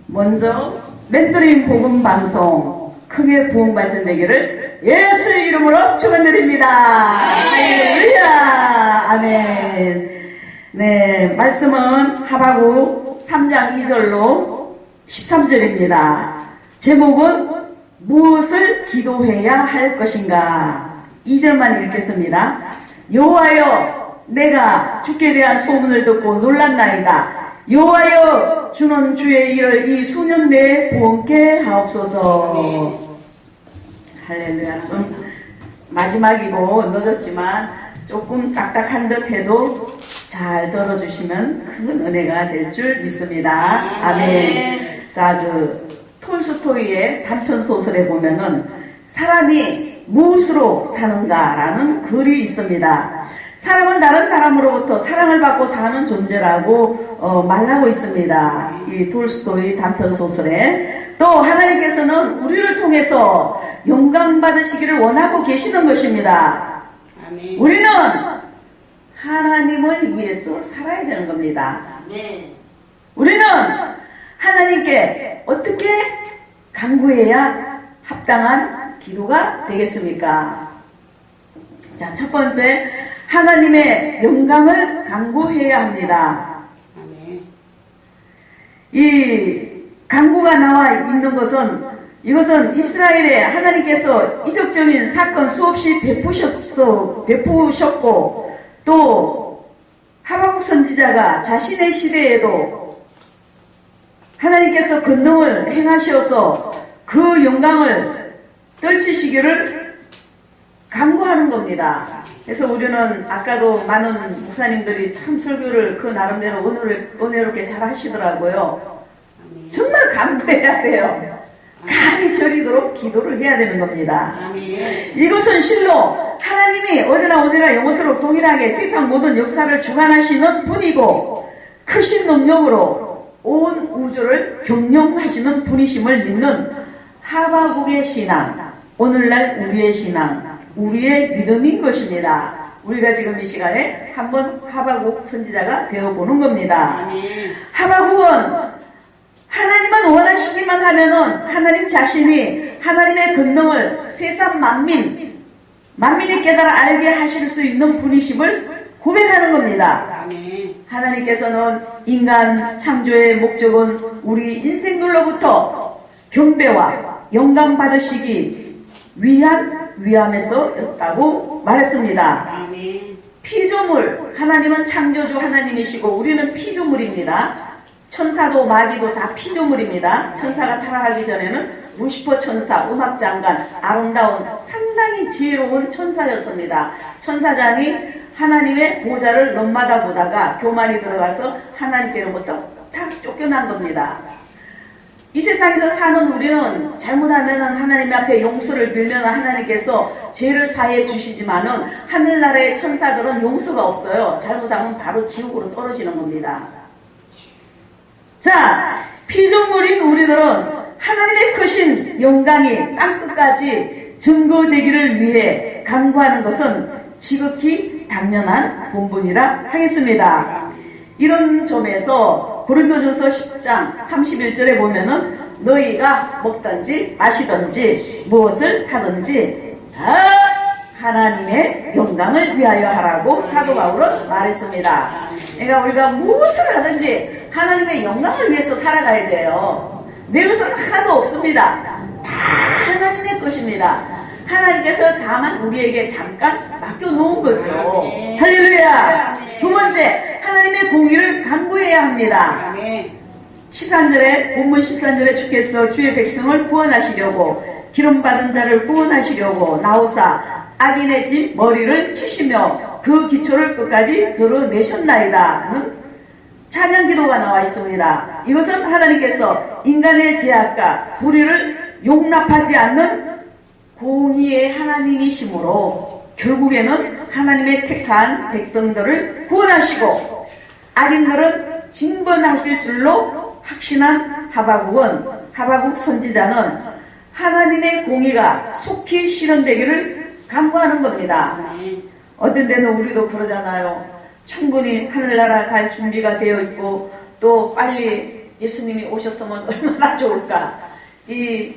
먼저 멘토링 복음 방송 크게 부흥 발전되기를 예수 이름으로 축원드립니다. 할렐루야. 아멘. 네, 말씀은 하박국 3장 2절로 13절입니다. 제목은 무엇을 기도해야 할 것인가. 2절만 읽겠습니다. 여호와여, 내가 주께 대한 소문을 듣고 놀랐나이다. 여호와여, 주는 주의 일을 이 수년 내에 부응케 하옵소서. 할렐루야. 좀 마지막이고 늦었지만 조금 딱딱한 듯 해도 잘 들어주시면 큰 은혜가 될 줄 믿습니다. 아멘. 자, 톨스토이의 단편소설에 보면은 사람이 무엇으로 사는가라는 글이 있습니다. 사람은 다른 사람으로부터 사랑을 받고 사는 존재라고 말하고 있습니다. 이 톨스토이 단편소설에. 또 하나님께서는 우리를 통해서 영광 받으시기를 원하고 계시는 것입니다. 아멘. 우리는 하나님을 위해서 살아야 되는 겁니다. 아멘. 우리는 하나님께 어떻게 간구해야 합당한 기도가 되겠습니까? 자, 첫 번째, 하나님의 영광을 간구해야 합니다. 이 간구가 나와 있는 것은, 이것은 이스라엘에 하나님께서 이적적인 사건 수없이 베푸셨고, 또 하박국 선지자가 자신의 시대에도 하나님께서 권능을 행하셔서 그 영광을 떨치시기를 간구하는 겁니다. 그래서 우리는 아까도 많은 목사님들이 참 설교를 그 나름대로 은혜롭게 잘 하시더라고요. 정말 간구해야 돼요. 간이 저리도록 기도를 해야 되는 겁니다. 이것은 실로 하나님이 어제나 오늘나 영원토록 동일하게 세상 모든 역사를 주관하시는 분이고 크신 능력으로 온 우주를 경영하시는 분이심을 믿는 하박국의 신앙, 오늘날 우리의 신앙, 우리의 믿음인 것입니다. 우리가 지금 이 시간에 한번 하박국 선지자가 되어보는 겁니다. 하박국은 하나님만 원하시기만 하면은 하나님 자신이 하나님의 권능을 세상 만민이 깨달아 알게 하실 수 있는 분이심을 고백하는 겁니다. 하나님께서는 인간 창조의 목적은 우리 인생들로부터 경배와 영광 받으시기 위함에서였다고 말했습니다. 피조물, 하나님은 창조주 하나님이시고 우리는 피조물입니다. 천사도 마귀도 다 피조물입니다. 천사가 타락하기 전에는 루시퍼 천사, 음악장관, 아름다운 상당히 지혜로운 천사였습니다. 천사장이 하나님의 보좌를 넘마다 보다가 교만이 들어가서 하나님께로부터 탁 쫓겨난 겁니다. 이 세상에서 사는 우리는 잘못하면 하나님 앞에 용서를 빌면 하나님께서 죄를 사해 주시지만은 하늘나라의 천사들은 용서가 없어요. 잘못하면 바로 지옥으로 떨어지는 겁니다. 자, 피조물인 우리들은 하나님의 크신 영광이 땅끝까지 증거되기를 위해 간구하는 것은 지극히 당연한 본분이라 하겠습니다. 이런 점에서 고린도전서 10장 31절에 보면은 너희가 먹든지 마시든지 무엇을 하든지 다 하나님의 영광을 위하여 하라고 사도 바울은 말했습니다. 그러니까 우리가 무엇을 하든지 하나님의 영광을 위해서 살아가야 돼요. 내 것은 하나도 없습니다. 다 하나님의 것입니다. 하나님께서 다만 우리에게 잠깐 맡겨놓은 거죠. 할렐루야. 두 번째, 하나님의 공의를 간구해야 합니다. 13절에, 본문 13절에 주께서 주의 백성을 구원하시려고 기름받은 자를 구원하시려고 나오사 악인의 집 머리를 치시며 그 기초를 끝까지 드러내셨나이다는 찬양 기도가 나와 있습니다. 이것은 하나님께서 인간의 죄악과 불의를 용납하지 않는 공의의 하나님이시므로 결국에는 하나님의 택한 백성들을 구원하시고 악인들은 징벌하실 줄로 확신한 하박국 선지자는 하나님의 공의가 속히 실현되기를 간구하는 겁니다. 어떤 데는 우리도 그러잖아요. 충분히 하늘나라 갈 준비가 되어 있고 또 빨리 예수님이 오셨으면 얼마나 좋을까. 이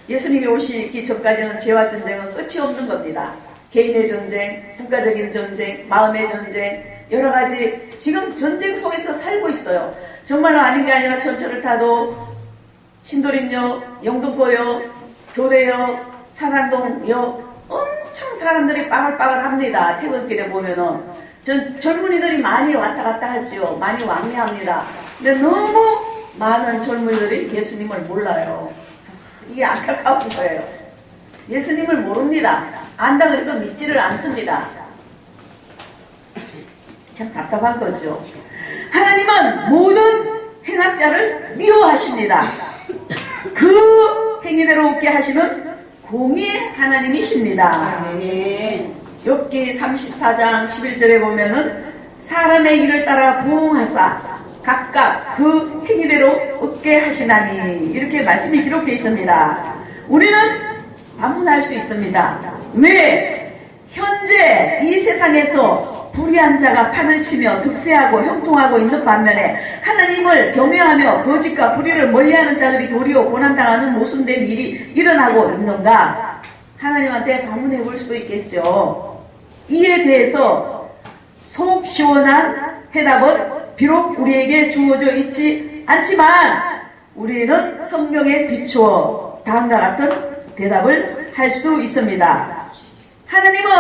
예수님이 오시기 전까지는 죄와 전쟁은 끝이 없는 겁니다. 개인의 전쟁, 국가적인 전쟁, 마음의 전쟁, 여러 가지 지금 전쟁 속에서 살고 있어요. 정말로 아닌 게 아니라 전철을 타도 신도림역, 영등포역, 교대역, 사당동역 엄청 사람들이 빠글빠글합니다. 퇴근길에 보면은 젊은이들이 많이 왔다 갔다 하지요. 많이 왕래합니다. 근데 너무 많은 젊은이들이 예수님을 몰라요. 이게 안타까운 거예요. 예수님을 모릅니다. 안다 그래도 믿지를 않습니다. 참 답답한 거죠. 하나님은 모든 행악자를 미워하십니다. 그 행위대로 웃게 하시는 공의의 하나님이십니다. 욥기 34장 11절에 보면은 사람의 일을 따라 부응하사 각각 그 행위대로 웃게 하시나니 이렇게 말씀이 기록되어 있습니다. 우리는 반문할 수 있습니다. 왜 현재 이 세상에서 불의한 자가 판을 치며 득세하고 형통하고 있는 반면에 하나님을 경외하며 거짓과 불의를 멀리하는 자들이 도리어 고난당하는 모순된 일이 일어나고 있는가? 하나님한테 반문해 볼 수도 있겠죠. 이에 대해서 속 시원한 해답은 비록 우리에게 주어져 있지 않지만 우리는 성경에 비추어 다음과 같은 대답을 할 수 있습니다. 하나님은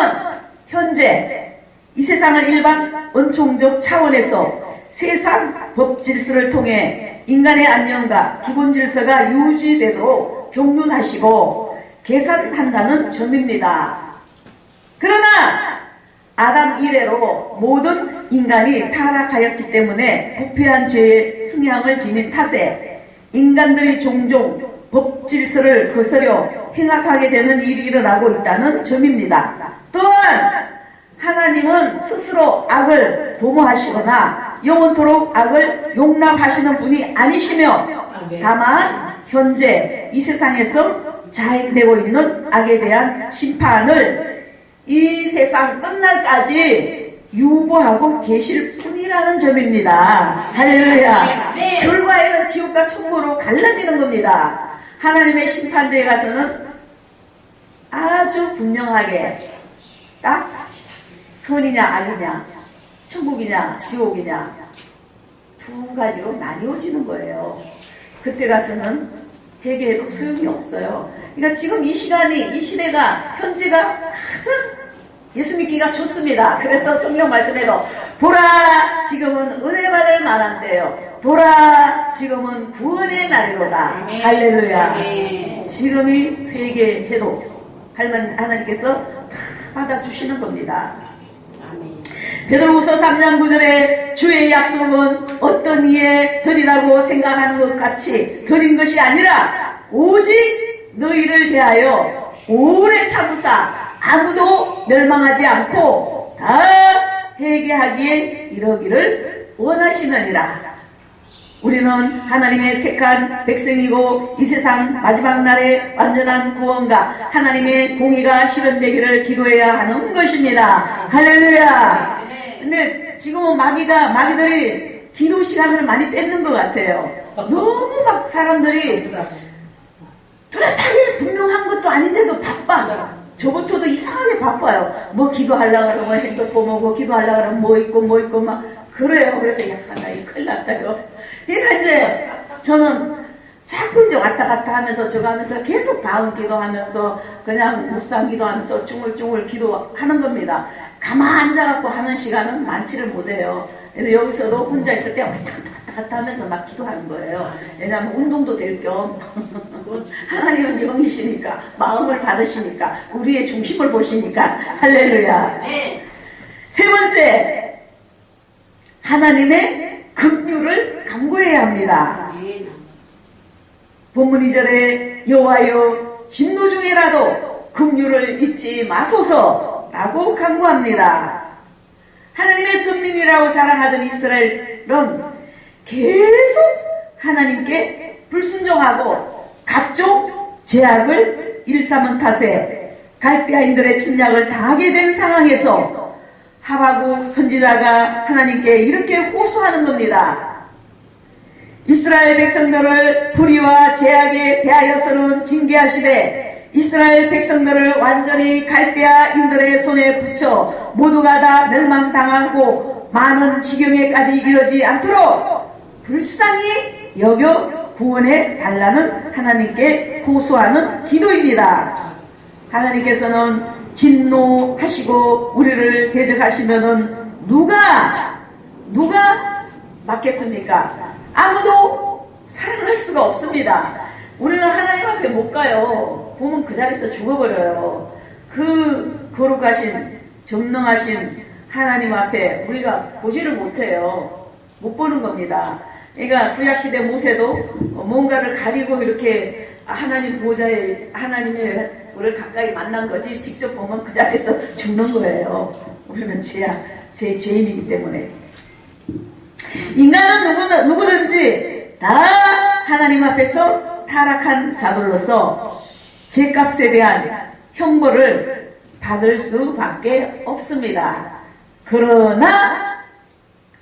현재 이 세상을 일반 은총적 차원에서 세상 법 질서를 통해 인간의 안녕과 기본 질서가 유지되도록 경륜하시고 계산한다는 점입니다. 그러나 아담 이래로 모든 인간이 타락하였기 때문에 부패한 죄의 성향을 지닌 탓에 인간들이 종종 법 질서를 거스려 행악하게 되는 일이 일어나고 있다는 점입니다. 또한 하나님은 스스로 악을 도모하시거나 영원토록 악을 용납하시는 분이 아니시며 다만 현재 이 세상에서 자행되고 있는 악에 대한 심판을 이 세상 끝날까지 유보하고 계실 뿐이라는 점입니다. 할렐루야. 결과에는 지옥과 천국으로 갈라지는 겁니다. 하나님의 심판대에 가서는 아주 분명하게 딱 선이냐 악이냐 천국이냐 지옥이냐 두 가지로 나뉘어지는 거예요. 그때 가서는 회개해도 소용이 없어요. 그러니까 지금 이 시간이 이 시대가 현재가 아주 예수 믿기가 좋습니다. 그래서 성경 말씀에도 보라 지금은 은혜 받을 만한 때요. 보라 지금은 구원의 날이로다. 할렐루야. 지금이 회개해도 하나님께서 다 받아주시는 겁니다. 베드로후서 3장 9절에 주의 약속은 어떤 이에 드리라고 생각하는 것 같이 드린 것이 아니라 오직 너희를 대하여 오래 참으사 아무도 멸망하지 않고 다 회개하기에 이르기를 원하시느니라. 우리는 하나님의 택한 백성이고 이 세상 마지막 날에 완전한 구원과 하나님의 공의가 실현되기를 기도해야 하는 것입니다. 할렐루야. 근데 지금은 마귀들이 기도 시간을 많이 뺏는 것 같아요. 너무 막 사람들이 뚜렷하게 분명한 것도 아닌데도 바빠. 저부터도 이상하게 바빠요. 뭐 기도하려고 그러면 핸드폰 보고 기도하려고 그러면 뭐 있고 막 그래요. 그래서 야, 나 이거 큰일 났다요. 그러니까 이제 저는 자꾸 이제 왔다 갔다 하면서 저거 하면서 계속 방언 기도하면서 그냥 묵상 기도하면서 쭝얼쭝얼 기도하는 겁니다. 가만 앉아갖고 하는 시간은 많지를 못해요. 그래서 여기서도 혼자 있을 때 왔다 갔다 하면서 막 기도하는 거예요. 왜냐하면 운동도 될 겸 하나님은 영이시니까 마음을 받으시니까 우리의 중심을 보시니까 할렐루야. 세 번째, 하나님의 긍휼을 간구해야 합니다. 본문 2절에 여호와여 진노 중이라도 긍휼을 잊지 마소서라고 간구합니다. 하나님의 선민이라고 자랑하던 이스라엘은 계속 하나님께 불순종하고 각종 제약을 일삼은 탓에 갈대아인들의 침략을 당하게 된 상황에서 하박국 선지자가 하나님께 이렇게 호소하는 겁니다. 이스라엘 백성들을 불의와 죄악에 대하여서는 징계하시되 이스라엘 백성들을 완전히 갈대아인들의 손에 붙여 모두가 다 멸망당하고 많은 지경에까지 이르지 않도록 불쌍히 여겨 구원해 달라는 하나님께 호소하는 기도입니다. 하나님께서는 진노하시고 우리를 대적하시면은 누가 막겠습니까? 아무도 살아날 수가 없습니다. 우리는 하나님 앞에 못 가요. 보면 그 자리에서 죽어버려요. 그 거룩하신 전능하신 하나님 앞에 우리가 보지를 못해요. 못 보는 겁니다. 그러니까 구약시대 모세도 뭔가를 가리고 이렇게 하나님 보좌에 하나님을 가까이 만난 거지 직접 보면 그 자리에서 죽는 거예요. 우리는 죄인이기 때문에. 인간은 누구든지 다 하나님 앞에서 타락한 자들로서 죄값에 대한 형벌을 받을 수밖에 없습니다. 그러나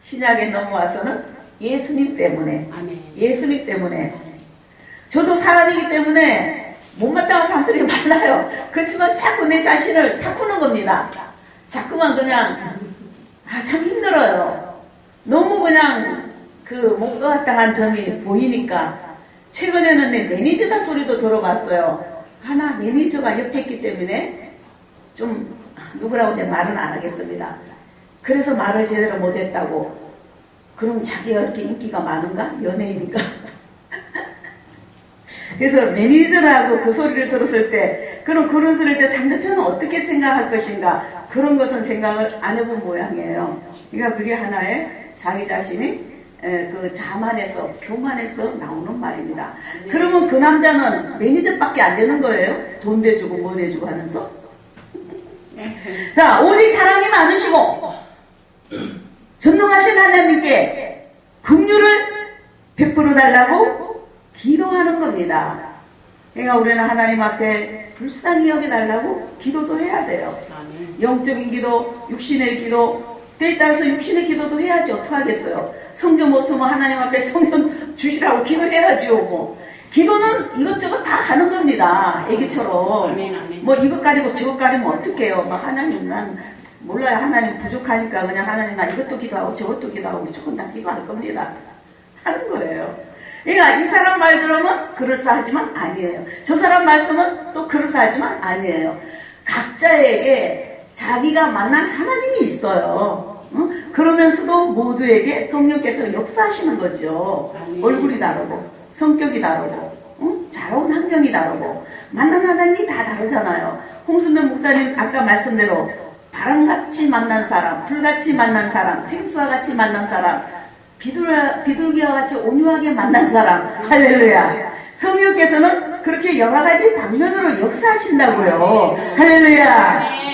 신약에 넘어와서는 예수님 때문에 예수님 때문에 저도 사람이기 때문에 못마땅한 사람들이 많아요. 그렇지만 자꾸 내 자신을 사쿠는 겁니다. 자꾸만 그냥 참 힘들어요. 너무 그냥 못마땅한 점이 보이니까 최근에는 내 매니저다 소리도 들어봤어요. 하나 매니저가 옆에 있기 때문에 좀 누구라고 제 말은 안 하겠습니다. 그래서 말을 제대로 못했다고. 그럼 자기가 이렇게 인기가 많은가? 연예인인가? 그래서 매니저라고 그 소리를 들었을 때 그런 소리를 때 상대편은 어떻게 생각할 것인가? 그런 것은 생각을 안 해본 모양이에요. 그러니까 그게 하나의 자기 자신이 그 자만에서 교만에서 나오는 말입니다. 그러면 그 남자는 매니저밖에 안 되는 거예요. 돈 대주고 뭐 대주고 하면서. 자, 오직 사랑이 많으시고 전능하신 하나님께 긍휼을 베풀어 달라고 기도하는 겁니다. 그러니까 우리는 하나님 앞에 불쌍히 여겨달라고 기도도 해야 돼요. 영적인 기도, 육신의 기도, 때에 따라서 육신의 기도도 해야지 어떡하겠어요. 성경 못 쓰면 하나님 앞에 성경 주시라고 기도해야지요. 뭐. 기도는 이것저것 다 하는 겁니다. 애기처럼. 뭐 이것 가지고 저것 가지면 어떡해요. 뭐 하나님 난 몰라요. 하나님 부족하니까 그냥 하나님 나 이것도 기도하고 저것도 기도하고 무조건 다 기도할 겁니다. 하는 거예요. 그러니까 이 사람 말 들으면 그럴싸하지만 아니에요. 저 사람 말씀은 또 그럴싸하지만 아니에요. 각자에게 자기가 만난 하나님이 있어요. 그러면서도 모두에게 성령께서 역사하시는 거죠. 얼굴이 다르고 성격이 다르고 자라온 환경이 다르고 만난 하나님이 다 다르잖아요. 홍순명 목사님 아까 말씀대로 바람같이 만난 사람, 불같이 만난 사람, 생수와 같이 만난 사람, 비둘기와 같이 온유하게 만난 사람. 할렐루야. 성령께서는 그렇게 여러 가지 방면으로 역사하신다고요. 할렐루야.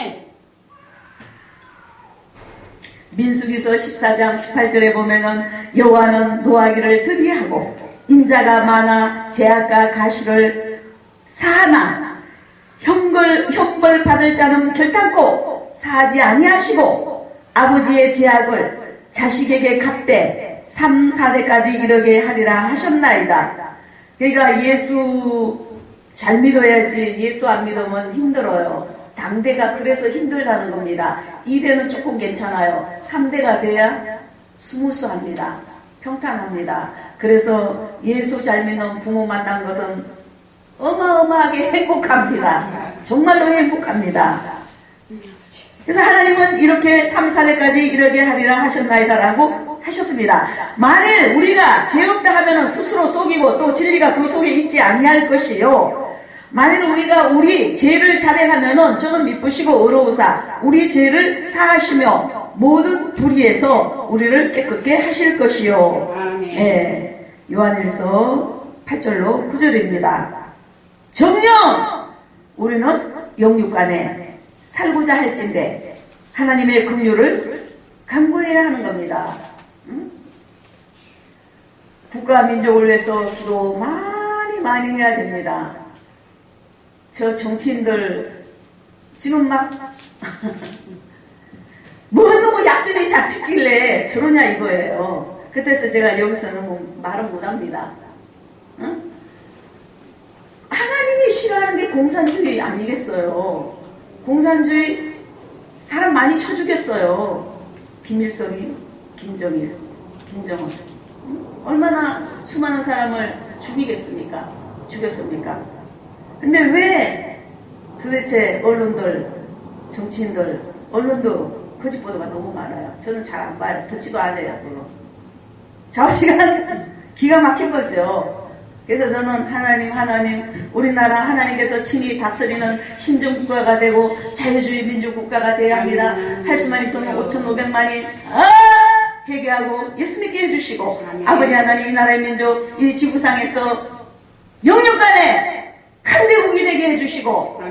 민수기서 14장 18절에 보면은 여호와는 노하기를 드리하고 인자가 많아 제약과 가시를 사하나 형벌 받을 자는 결단코 사하지 아니하시고 아버지의 제약을 자식에게 갚되 3, 4대까지 이르게 하리라 하셨나이다. 그러니까 예수 잘 믿어야지 예수 안 믿으면 힘들어요. 당대가 그래서 힘들다는 겁니다. 2대는 조금 괜찮아요. 3대가 돼야 스무스합니다. 평탄합니다. 그래서 예수 잘 믿는 부모 만난 것은 어마어마하게 행복합니다. 정말로 행복합니다. 그래서 하나님은 이렇게 3, 4대까지 이르게 하리라 하셨나이다 라고 하셨습니다. 만일 우리가 죄 없다 하면 스스로 속이고 또 진리가 그 속에 있지 아니할 것이요. 만일 우리가 우리 죄를 자백하면은 저는 미쁘시고 의로우사 우리 죄를 사하시며 모든 불의에서 우리를 깨끗게 하실 것이요. 예, 요한일서 8절로 9절입니다. 정녕 우리는 영육간에 살고자 할진대 하나님의 긍휼을 간구해야 하는 겁니다. 국가 민족을 위해서 기도 많이 해야 됩니다. 저 정치인들 지금 막 뭐 너무 약점이 잡혔길래 저러냐 이거예요. 그때서 제가 여기서는 뭐 말은 못합니다. 응? 하나님이 싫어하는 게 공산주의 아니겠어요? 공산주의 사람 많이 쳐 죽였어요. 김일성이, 김정은. 응? 얼마나 수많은 사람을 죽이겠습니까? 죽였습니까? 근데 왜 도대체 언론들, 정치인들, 언론도 거짓 보도가 너무 많아요. 저는 잘 안 봐요. 듣지도 않아요. 그거. 좌우시간 기가 막힌 거죠. 그래서 저는 하나님, 우리나라 하나님께서 친히 다스리는 신정국가가 되고 자유주의 민주국가가 되어야 합니다. 할 수만 있으면 5,500만이 회개하고 예수 믿게 해주시고, 아버지 하나님, 이 나라의 민족, 이 지구상에서 영육간에 강대국이 되게 해주시고,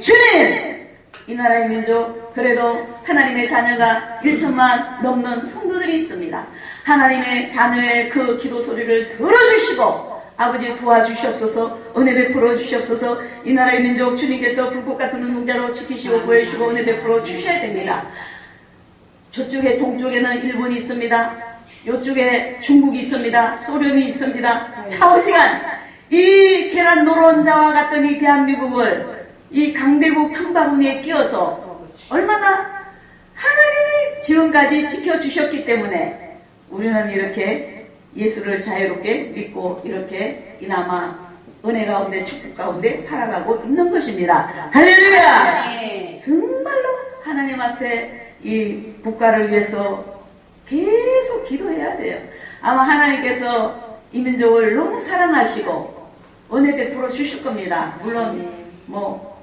주님, 이 나라의 민족, 그래도 하나님의 자녀가 1천만 넘는 성도들이 있습니다. 하나님의 자녀의 그 기도 소리를 들어주시고, 아버지 도와주시옵소서, 은혜 베풀어 주시옵소서. 이 나라의 민족 주님께서 불꽃 같은 눈동자로 지키시고 보여주시고 은혜 베풀어 주셔야 됩니다. 저쪽에 동쪽에는 일본이 있습니다. 이쪽에 중국이 있습니다. 소련이 있습니다. 차오시간 이 계란 노른자와 같던 이 대한민국을 이 강대국 틈바구니에 끼워서 얼마나 하나님이 지금까지 지켜주셨기 때문에 우리는 이렇게 예수를 자유롭게 믿고 이렇게 이나마 은혜 가운데 축복 가운데 살아가고 있는 것입니다. 할렐루야! 정말로 하나님 앞에 이 국가를 위해서 계속 기도해야 돼요. 아마 하나님께서 이 민족을 너무 사랑하시고 은혜 베풀어 주실 겁니다. 물론 뭐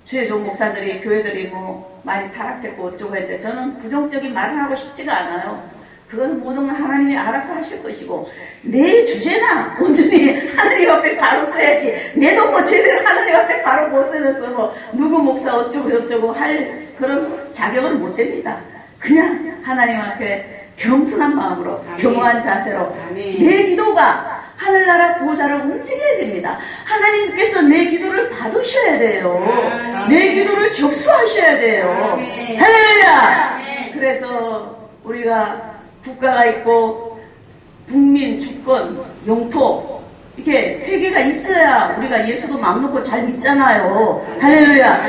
주의 목사들이 교회들이 뭐 많이 타락됐고 어쩌고 했는데 저는 부정적인 말을 하고 싶지가 않아요. 그건 모든 건 하나님이 알아서 하실 것이고, 내 주제나 온전히 하나님 앞에 바로 써야지. 내도 뭐 제대로 하나님 앞에 바로 못 쓰면서 뭐 누구 목사 어쩌고 저쩌고 할 그런 자격은 못 됩니다. 그냥 하나님 앞에 겸손한 마음으로, 겸허한 자세로 내 기도가 하늘나라 보좌를 움직여야 됩니다. 하나님께서 내 기도를 받으셔야 돼요. 내 기도를 접수하셔야 돼요. 할렐루야! 그래서 우리가 국가가 있고 국민, 주권, 영토 이렇게 세 개가 있어야 우리가 예수도 마음 놓고 잘 믿잖아요. 할렐루야.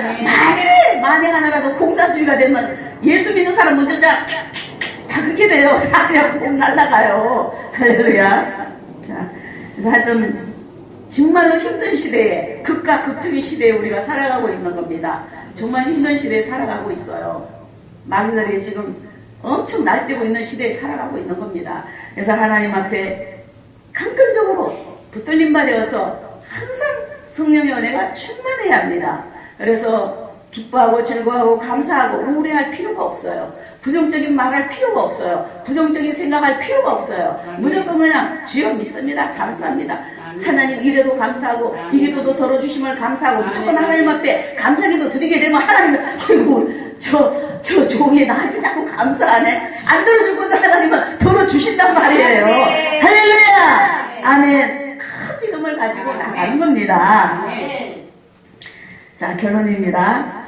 만에 하나라도 공산주의가 되면 예수 믿는 사람 먼저 다 그렇게 돼요. 다 그냥 목 날라가요. 할렐루야. 자, 그래서 하여튼 정말로 힘든 시대에, 극과 극적인 시대에 우리가 살아가고 있는 겁니다. 정말 힘든 시대에 살아가고 있어요. 마귀들이 지금 엄청 날뛰고 있는 시대에 살아가고 있는 겁니다. 그래서 하나님 앞에 강건적으로 붙들림 받아서 항상 성령의 은혜가 충만해야 합니다. 그래서 기뻐하고 즐거워하고 감사하고 우울해할 필요가 없어요. 부정적인 말할 필요가 없어요. 부정적인 생각할 필요가 없어요. 무조건 그냥 주여 믿습니다. 감사합니다. 하나님 이래도 감사하고 이 기도도 들어주심을 감사하고 무조건 하나님 앞에 감사기도 드리게 되면 하나님은 아이고 저 종이 나한테 자꾸 감사하네. 안 들어줄 것도 하나님은 들어주신단 말이에요. 할렐루야! 아멘. 큰 믿음을 가지고 나가는 겁니다. 자, 결론입니다.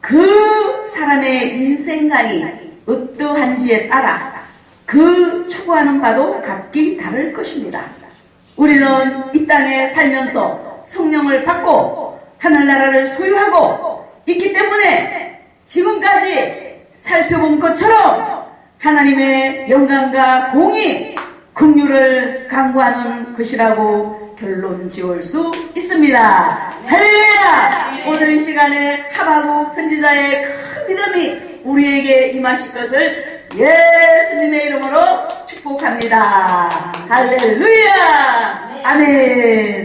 그 사람의 인생관이 어떠한지에 따라 그 추구하는 바도 각기 다를 것입니다. 우리는 이 땅에 살면서 성령을 받고 하늘나라를 소유하고 있기 때문에 지금까지 살펴본 것처럼 하나님의 영광과 공의, 긍휼을 강구하는 것이라고 결론 지을 수 있습니다. 할렐루야! 오늘 이 시간에 하박국 선지자의 큰 믿음이 우리에게 임하실 것을 예수님의 이름으로 축복합니다. 할렐루야! 아멘.